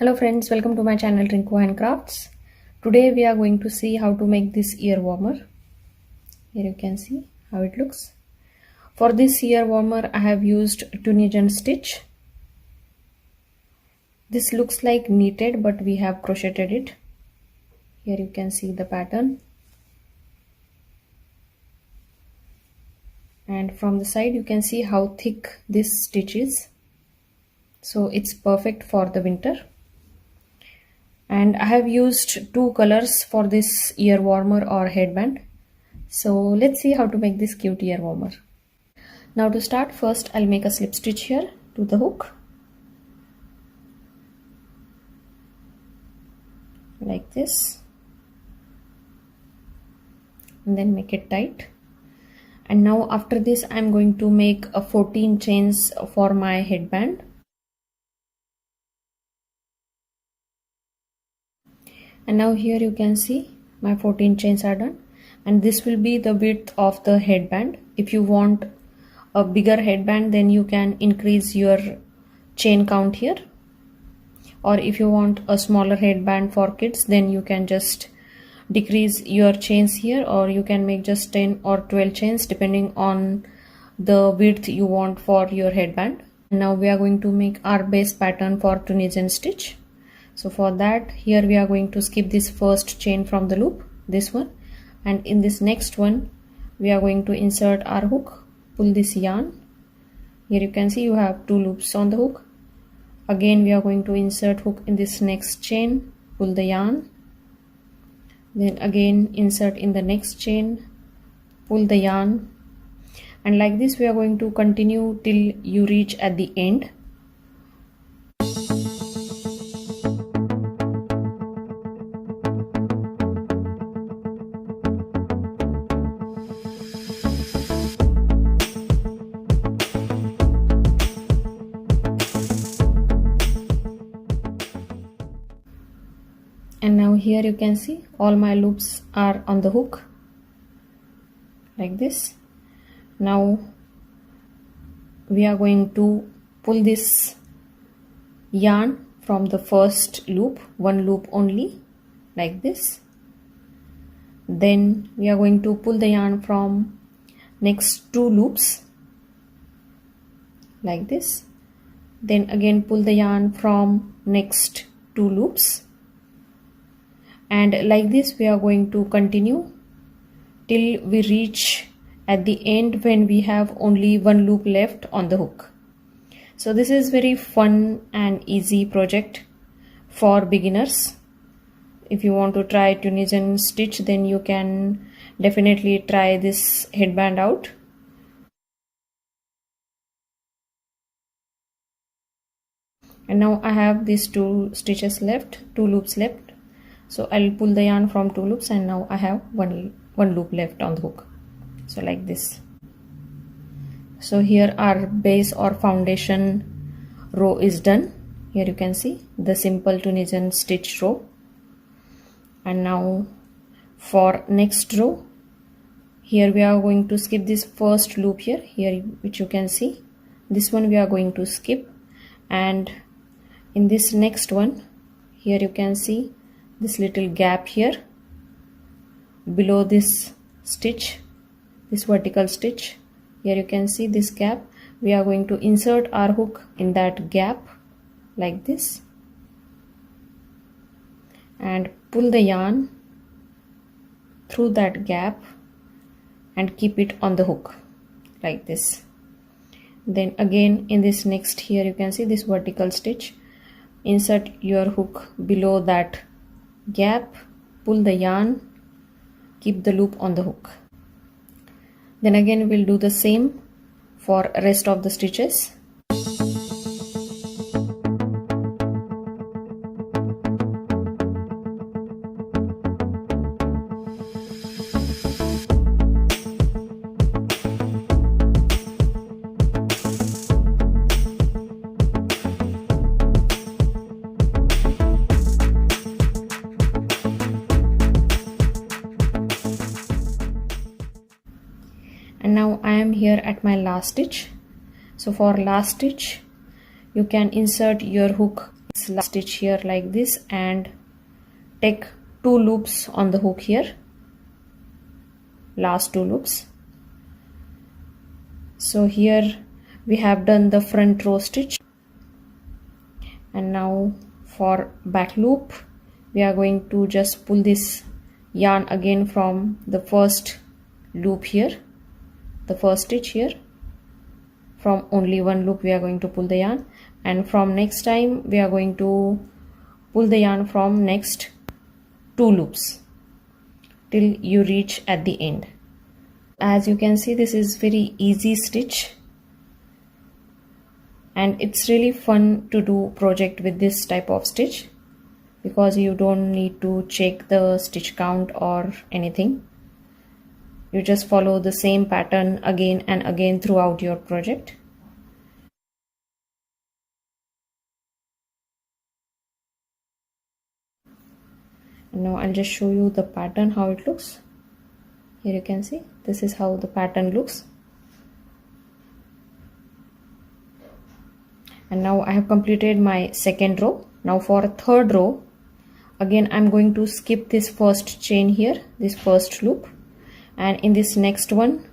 Hello friends, welcome to my channel Rinku HandCrafts. Today we are going to see how to make this ear warmer. Here you can see how it looks. For this ear warmer I have used Tunisian stitch. This looks like knitted but we have crocheted it. Here you can see the pattern. And from the side you can see how thick this stitch is. So it's perfect for the winter. And I have used two colors for this ear warmer or headband. So let's see how to make this cute ear warmer. Now to start, first I'll make a slip stitch here to the hook. Like this. And then make it tight. And now after this I'm going to make a 14 chains for my headband. And now here you can see my 14 chains are done. And this will be the width of the headband. If you want a bigger headband, then you can increase your chain count here. Or if you want a smaller headband for kids, then you can just decrease your chains here, or you can make just 10 or 12 chains depending on the width you want for your headband. Now we are going to make our base pattern for Tunisian stitch. So for that, here we are going to skip this first chain from the loop, this one, and in this next one we are going to insert our hook, pull this yarn. Here you can see you have two loops on the hook. Again we are going to insert hook in this next chain, pull the yarn, then again insert in the next chain, pull the yarn, and like this we are going to continue till you reach at the end. And now here you can see all my loops are on the hook like this. Now we are going to pull this yarn from the first loop, one loop only, like this. Then we are going to pull the yarn from next two loops like this. Then again pull the yarn from next two loops. And like this we are going to continue till we reach at the end when we have only one loop left on the hook. So this is very fun and easy project for beginners. If you want to try Tunisian stitch, then you can definitely try this headband out. And now I have these two stitches left, two loops left. So I'll pull the yarn from two loops and now I have one loop left on the hook. So like this. So here our base or foundation row is done. Here you can see the simple Tunisian stitch row. And now for next row, here we are going to skip this first loop here, which you can see. This one we are going to skip. And in this next one, here you can see this little gap here below this stitch, this vertical stitch. Here you can see this gap. We are going to insert our hook in that gap like this and pull the yarn through that gap and keep it on the hook like this. Then again in this next, here you can see this vertical stitch, insert your hook below that gap, pull the yarn, keep the loop on the hook. Then again we'll do the same for rest of the stitches. And now I am here at my last stitch. So for last stitch you can insert your hook this last stitch here like this and take 2 loops on the hook here, last 2 loops. So here we have done the front row stitch, and now for back loop we are going to just pull this yarn again from the first loop here, the first stitch here. From only one loop we are going to pull the yarn, and from next time we are going to pull the yarn from next 2 loops till you reach at the end. As you can see, this is very easy stitch, and it's really fun to do project with this type of stitch because you don't need to check the stitch count or anything. You just follow the same pattern again and again throughout your project. And now I'll just show you the pattern, how it looks. Here you can see, this is how the pattern looks. And now I have completed my second row. Now for third row, again I'm going to skip this first chain here, this first loop, and in this next one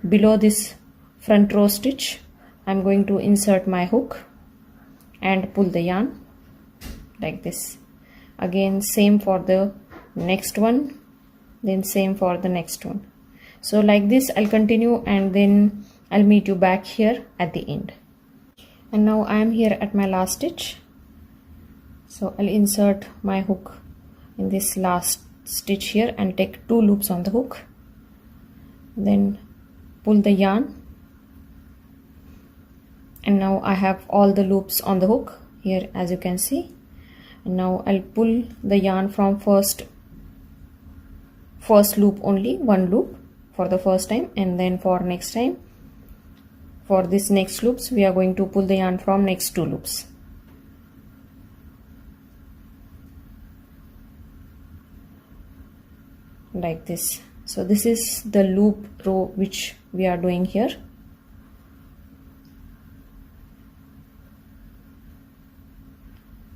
below this front row stitch I'm going to insert my hook and pull the yarn like this. Again same for the next one, then same for the next one. So like this I'll continue, and then I'll meet you back here at the end. And now I am here at my last stitch, so I'll insert my hook in this last stitch here and take 2 loops on the hook, then pull the yarn, and now I have all the loops on the hook here, as you can see. And now I'll pull the yarn from first loop only, 1 loop for the first time, and then for next time, for this next loops we are going to pull the yarn from next 2 loops. Like this. So this is the loop row which we are doing here.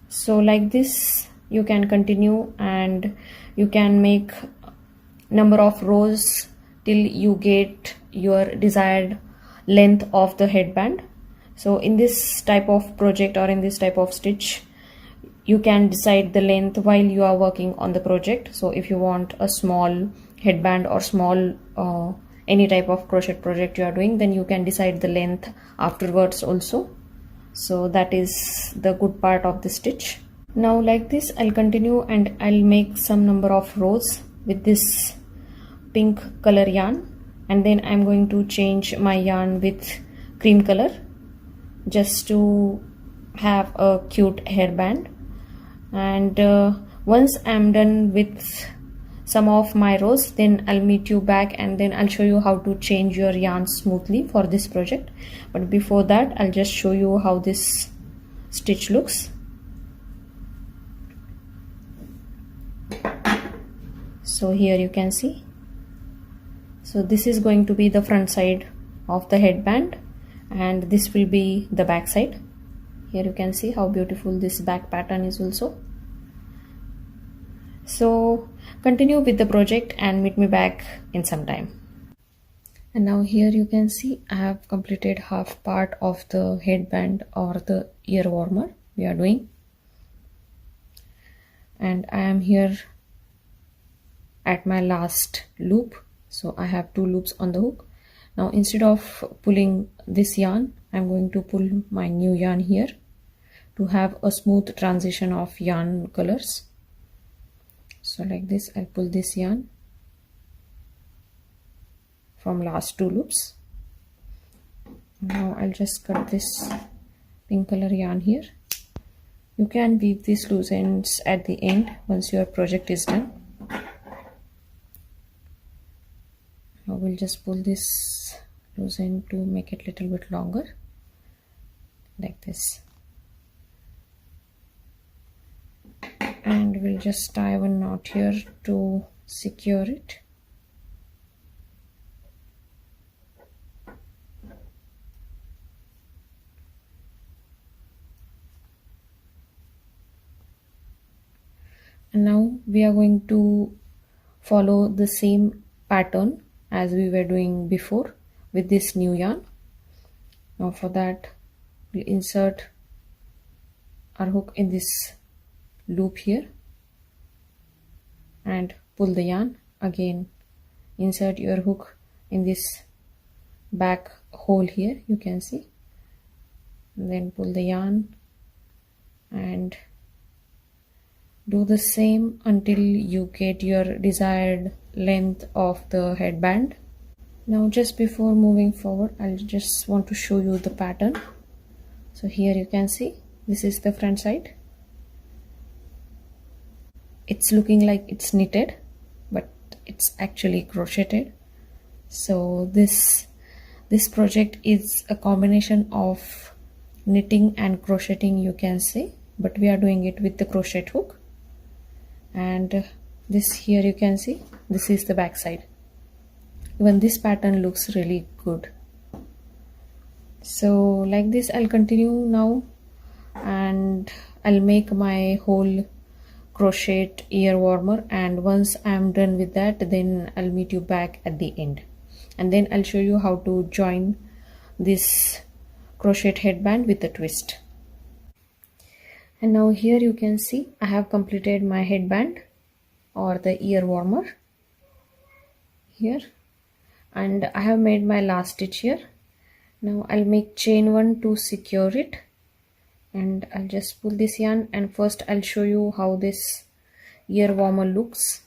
So like this you can continue, and you can make number of rows till you get your desired length of the headband. So in this type of project or in this type of stitch you can decide the length while you are working on the project. So if you want a small headband or small any type of crochet project you are doing, then you can decide the length afterwards also. So that is the good part of the stitch. Now like this I'll continue, and I'll make some number of rows with this pink color yarn, and then I'm going to change my yarn with cream color just to have a cute hairband. And once I'm done with some of my rows, then I'll meet you back, and then I'll show you how to change your yarn smoothly for this project. But before that I'll just show you how this stitch looks. So here you can see, so this is going to be the front side of the headband, and this will be the back side. Here you can see how beautiful this back pattern is also. So continue with the project and meet me back in some time. And now here you can see I have completed half part of the headband or the ear warmer we are doing, and I am here at my last loop. So I have 2 loops on the hook. Now instead of pulling this yarn, I'm going to pull my new yarn here to have a smooth transition of yarn colors. So like this I'll pull this yarn from last 2 loops. Now I'll just cut this pink color yarn here. You can weave these loose ends at the end once your project is done. Now we'll just pull this loose end to make it a little bit longer, like this. And we'll just tie one knot here to secure it. And now we are going to follow the same pattern as we were doing before with this new yarn. Now for that, we insert our hook in this loop here and pull the yarn. Again, insert your hook in this back hole here, you can see, and then pull the yarn and do the same until you get your desired length of the headband. Now just before moving forward, I'll just want to show you the pattern. So here you can see this is the front side. It's looking like it's knitted, but it's actually crocheted. So this project is a combination of knitting and crocheting, you can say, but we are doing it with the crochet hook. And this here you can see, this is the back side. Even this pattern looks really good. So like this I'll continue now, and I'll make my whole crochet ear warmer, and once I'm done with that, then I'll meet you back at the end, and then I'll show you how to join this crochet headband with a twist. And now here you can see I have completed my headband or the ear warmer here, and I have made my last stitch here. Now I'll make chain 1 to secure it, and I'll just pull this yarn, and first I'll show you how this ear warmer looks.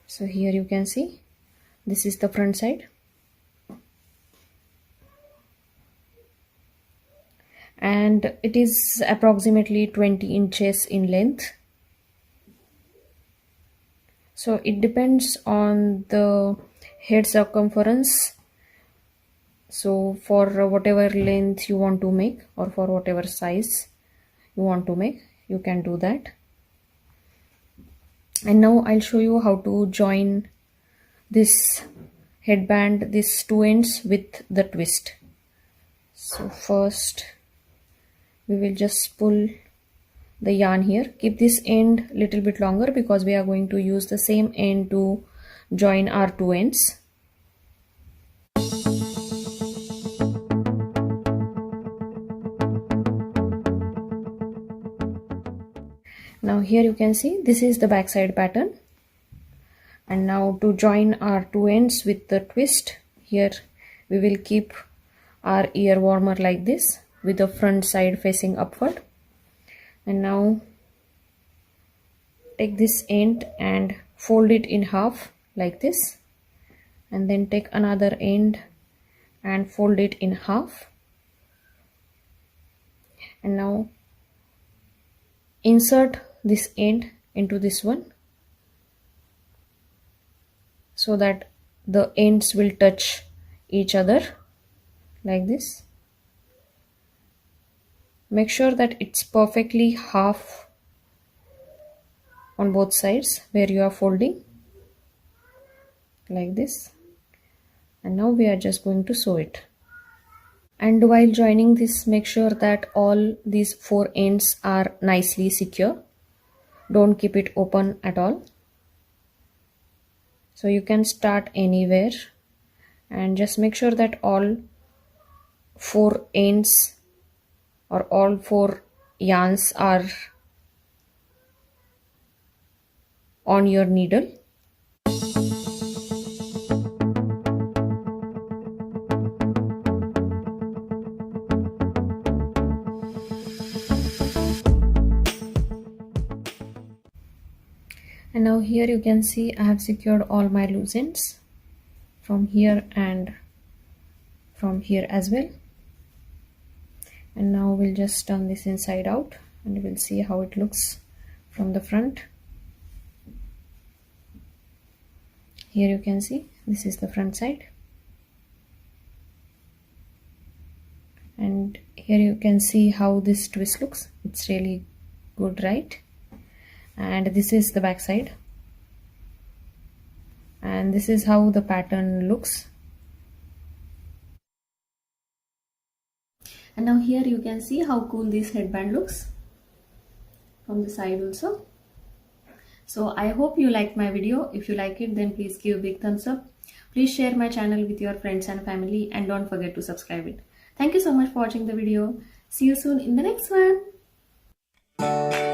So here you can see this is the front side, and it is approximately 20 inches in length. So it depends on the head circumference. So for whatever length you want to make, or for whatever size you want to make, you can do that. And now I'll show you how to join this headband, these two ends, with the twist. So first we will just pull the yarn here. Keep this end a little bit longer because we are going to use the same end to join our two ends. Now here you can see this is the backside pattern, and now to join our two ends with the twist, here we will keep our ear warmer like this with the front side facing upward. And now take this end and fold it in half like this, and then take another end and fold it in half, and now insert this end into this one so that the ends will touch each other like this. Make sure that it's perfectly half on both sides where you are folding like this. And now we are just going to sew it. And while joining this, make sure that all these four ends are nicely secure. Don't keep it open at all. So you can start anywhere, and just make sure that all four ends or all four yarns are on your needle. And now here you can see I have secured all my loose ends from here and from here as well. And now we'll just turn this inside out and we'll see how it looks from the front. Here you can see this is the front side, and here you can see how this twist looks. It's really good, right? And this is the back side, and this is how the pattern looks. And now here you can see how cool this headband looks. from the side also. So I hope you liked my video. If you like it, then please give a big thumbs up. Please share my channel with your friends and family, and don't forget to subscribe it. Thank you so much for watching the video. See you soon in the next one.